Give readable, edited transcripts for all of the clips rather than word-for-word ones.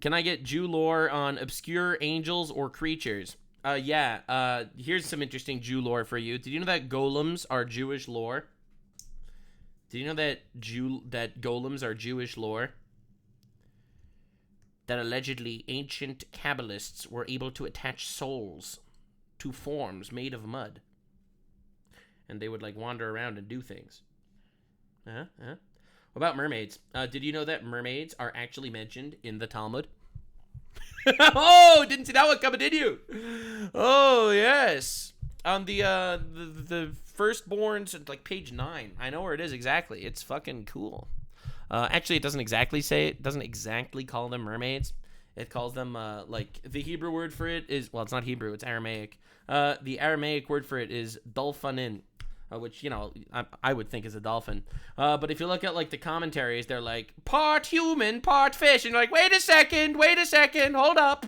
Can I get Jew lore on obscure angels or creatures? Yeah. Here's some interesting Jew lore for you. Did you know that golems are Jewish lore? Did you know that golems are Jewish lore? That allegedly ancient Kabbalists were able to attach souls to forms made of mud. And they would, like, wander around and do things. What about mermaids? Did you know that mermaids are actually mentioned in the Talmud? Oh, didn't see that one coming, did you? Oh, yes. On the firstborns, like page 9. I know where it is exactly. It's fucking cool. Actually, it doesn't exactly call them mermaids. It calls them, like, the Hebrew word for it is, well, it's not Hebrew, it's Aramaic. The Aramaic word for it is dolphanin, which, you know, I would think is a dolphin. But if you look at, like, the commentaries, they're like, part human, part fish. And you're like, wait a second, hold up.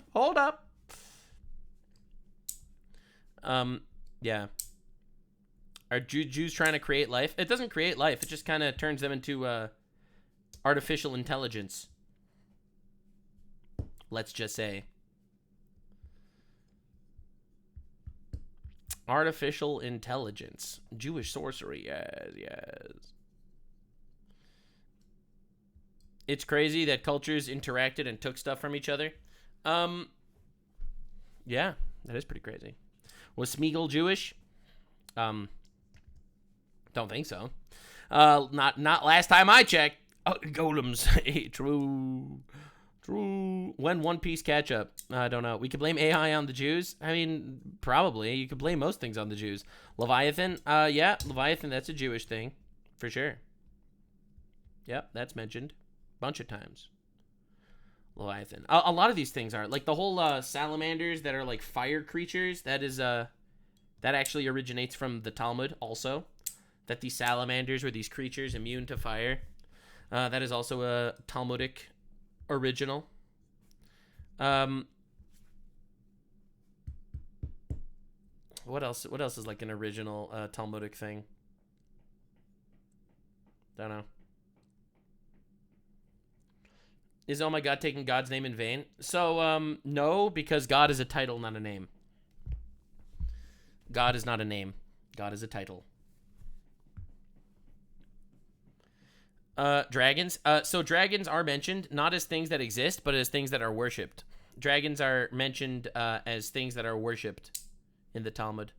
Yeah. Are Jews trying to create life? It doesn't create life. It just kind of turns them into artificial intelligence. Let's just say. Artificial intelligence. Jewish sorcery. Yes. It's crazy that cultures interacted and took stuff from each other. Yeah, that is pretty crazy. Was Smeagol Jewish? Don't think so. Not last time I checked. Oh, golems. True. When One Piece catch up? I don't know. We could blame AI on the Jews. I mean, probably. You could blame most things on the Jews. Leviathan. Yeah, Leviathan. That's a Jewish thing, for sure. Yep, that's mentioned a bunch of times. Leviathan. A lot of these things are like the whole salamanders that are like fire creatures. That is that actually originates from the Talmud. Also, that these salamanders were these creatures immune to fire. That is also a Talmudic original. What else is like an original Talmudic thing? Don't know. Is oh my god taking God's name in vain? So no, because God is a title, not a name. God is not a name. God is a title. Dragons. So dragons are mentioned not as things that exist, but as things that are worshipped. Dragons are mentioned as things that are worshipped in the Talmud.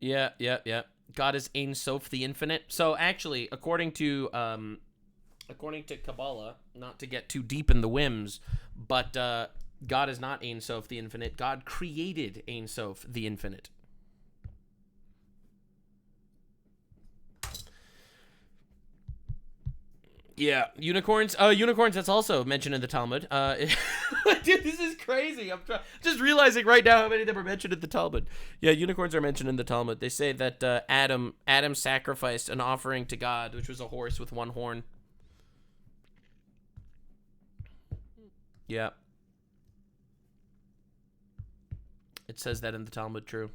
Yeah. God is Ein Sof, the infinite. So actually, according to Kabbalah, not to get too deep in the whims, but God is not Ein Sof, the infinite. God created Ein Sof, the infinite. Yeah, unicorns. Unicorns. That's also mentioned in the Talmud. Dude, this is crazy. I'm just realizing right now how many of them are mentioned in the Talmud. Yeah, unicorns are mentioned in the Talmud. They say that Adam sacrificed an offering to God, which was a horse with one horn. Yeah. It says that in the Talmud. True.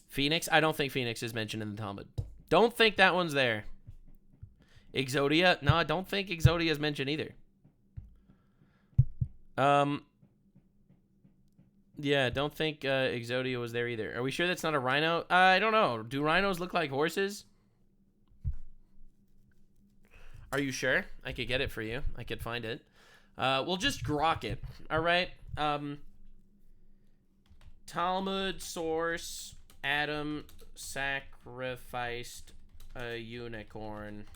Phoenix. I don't think Phoenix is mentioned in the Talmud. Don't think that one's there. Exodia? No, I don't think Exodia is mentioned either. Yeah, don't think Exodia was there either. Are we sure that's not a rhino? I don't know. Do rhinos look like horses? Are you sure? I could get it for you. I could find it. We'll just grok it. All right. Talmud source. Adam sacrificed a unicorn.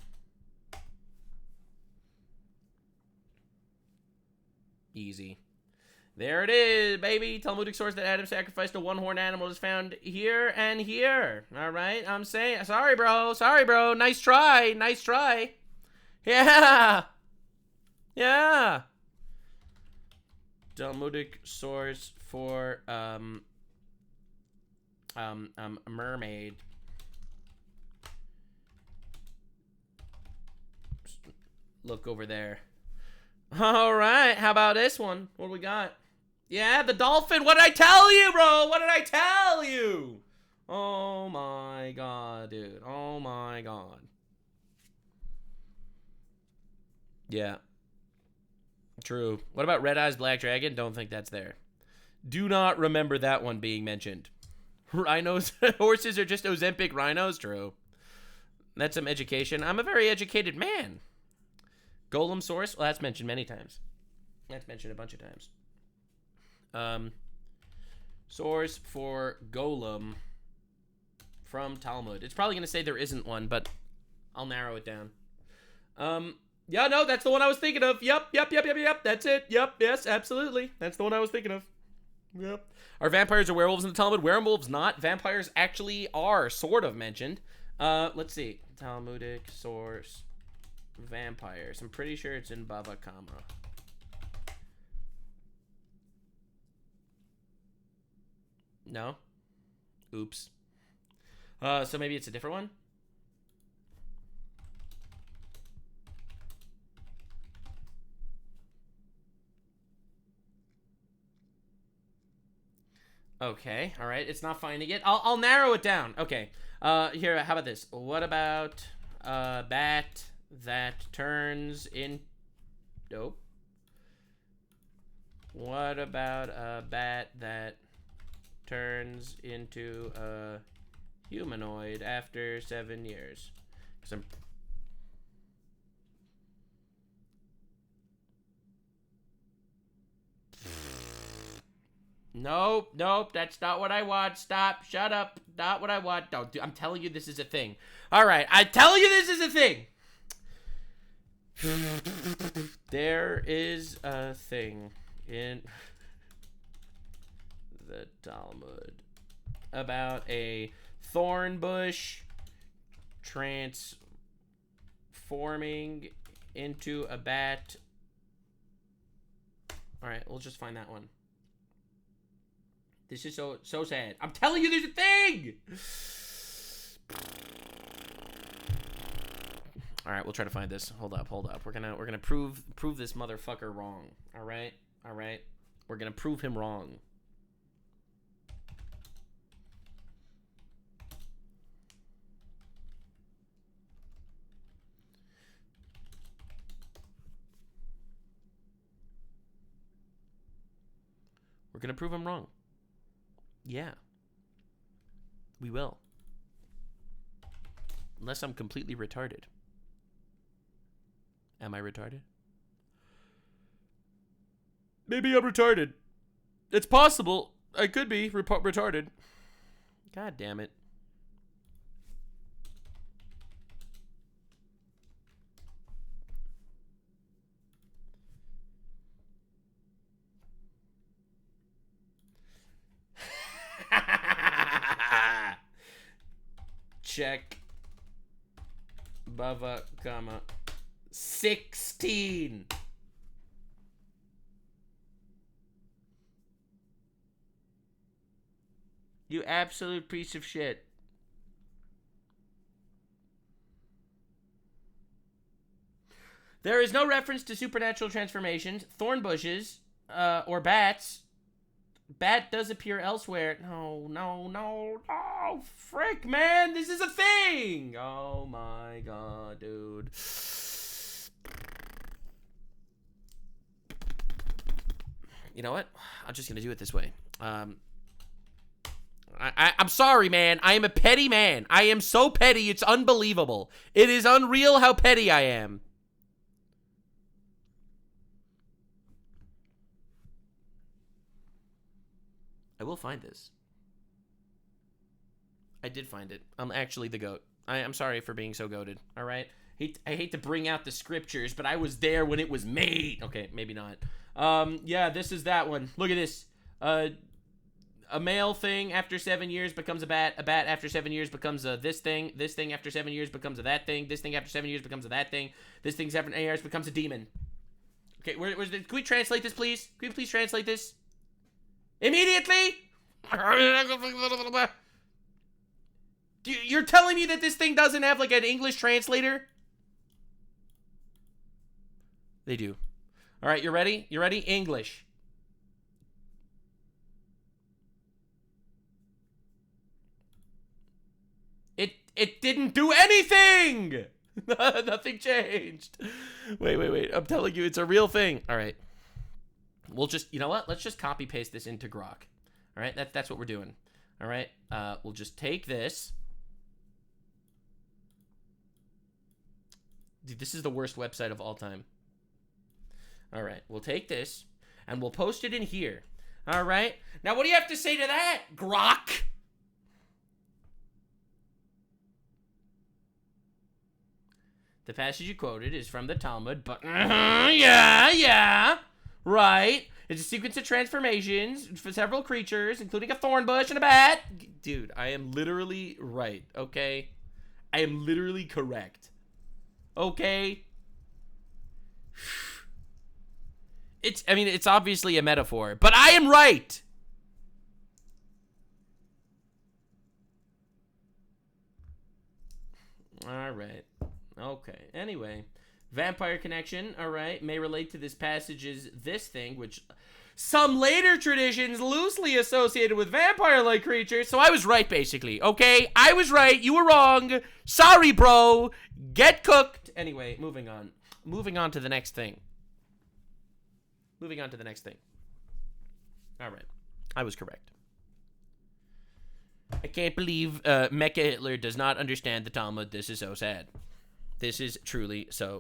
Easy. There it is, baby. Talmudic source that Adam sacrificed a one-horned animal is found here and here. All right, I'm saying, sorry, bro. Nice try. Yeah. Talmudic source for mermaid. Look over there. All right, how about this one? What do we got? Yeah, the dolphin. What did I tell you, bro? What did I tell you? Oh my god, dude. Oh my god. Yeah. True. What about Red Eyes Black Dragon? Don't think that's there. Do not remember that one being mentioned. Rhinos, horses are just Ozempic rhinos? True. That's some education. I'm a very educated man. Golem source? Well, that's mentioned many times. That's mentioned a bunch of times. Source for Golem from Talmud. It's probably going to say there isn't one, but I'll narrow it down. Yeah, no, that's the one I was thinking of. Yep. That's it. Yep, yes, absolutely. That's the one I was thinking of. Yep. Are vampires or werewolves in the Talmud? Werewolves not. Vampires actually are sort of mentioned. Let's see. Talmudic source. Vampires. I'm pretty sure it's in Bava Kama. No? Oops. So maybe it's a different one? Okay, all right. It's not finding it. I'll narrow it down. Okay. Here, how about this? What about a bat that turns in... Nope. What about a bat that turns into a humanoid after 7 years? Because I'm... Nope, that's not what I want. Stop, shut up. Not what I want. No, dude, I'm telling you this is a thing. All right, I tell you this is a thing. There is a thing in the Talmud about a thorn bush transforming into a bat. All right, we'll just find that one. This is so sad. I'm telling you, there's a thing. All right, we'll try to find this. Hold up. We're gonna prove this motherfucker wrong. All right. We're gonna prove him wrong. We're gonna prove him wrong. Yeah. We will. Unless I'm completely retarded. Am I retarded? Maybe I'm retarded. It's possible. I could be retarded. God damn it. Check. Bava, comma. 16. You absolute piece of shit. There is no reference to supernatural transformations, thorn bushes, or bats. Bat does appear elsewhere. No. Frick, man. This is a thing. Oh, my God, dude. You know what? I'm just going to do it this way. I'm sorry, man. I am a petty man. I am so petty. It's unbelievable. It is unreal how petty I am. I will find this. I did find it. I'm actually the goat. I'm sorry for being so goated. All right. I hate to bring out the scriptures, but I was there when it was made. Okay, maybe not. Yeah, this is that one. Look at this. A male thing after 7 years becomes a bat. A bat after 7 years becomes a this thing. This thing after 7 years becomes a that thing. This thing after 7 years becomes a that thing. This thing after 8 years becomes a demon. Okay, can we translate this, please? Can we please translate this? Immediately? You're telling me that this thing doesn't have like an English translator? They do. All right, you ready? You ready? English. It didn't do anything. Nothing changed. Wait. I'm telling you, it's a real thing. All right. We'll just, you know what? Let's just copy paste this into Grok. All right. That's what we're doing. All right. We'll just take this. Dude, this is the worst website of all time. All right. We'll take this and we'll post it in here. All right. Now, what do you have to say to that, Grok? The passage you quoted is from the Talmud, but yeah, right. It's a sequence of transformations for several creatures, including a thorn bush and a bat. Dude, I am literally right, okay? I am literally correct. Okay? It's obviously a metaphor, but I am right. All right. Okay. Anyway, vampire connection, all right, may relate to this passage's this thing, which some later traditions loosely associated with vampire-like creatures. So I was right, basically. Okay, I was right. You were wrong. Sorry, bro. Get cooked. Anyway, moving on. Moving on to the next thing. All right. I was correct. I can't believe Mecha Hitler does not understand the Talmud. This is so sad. This is truly so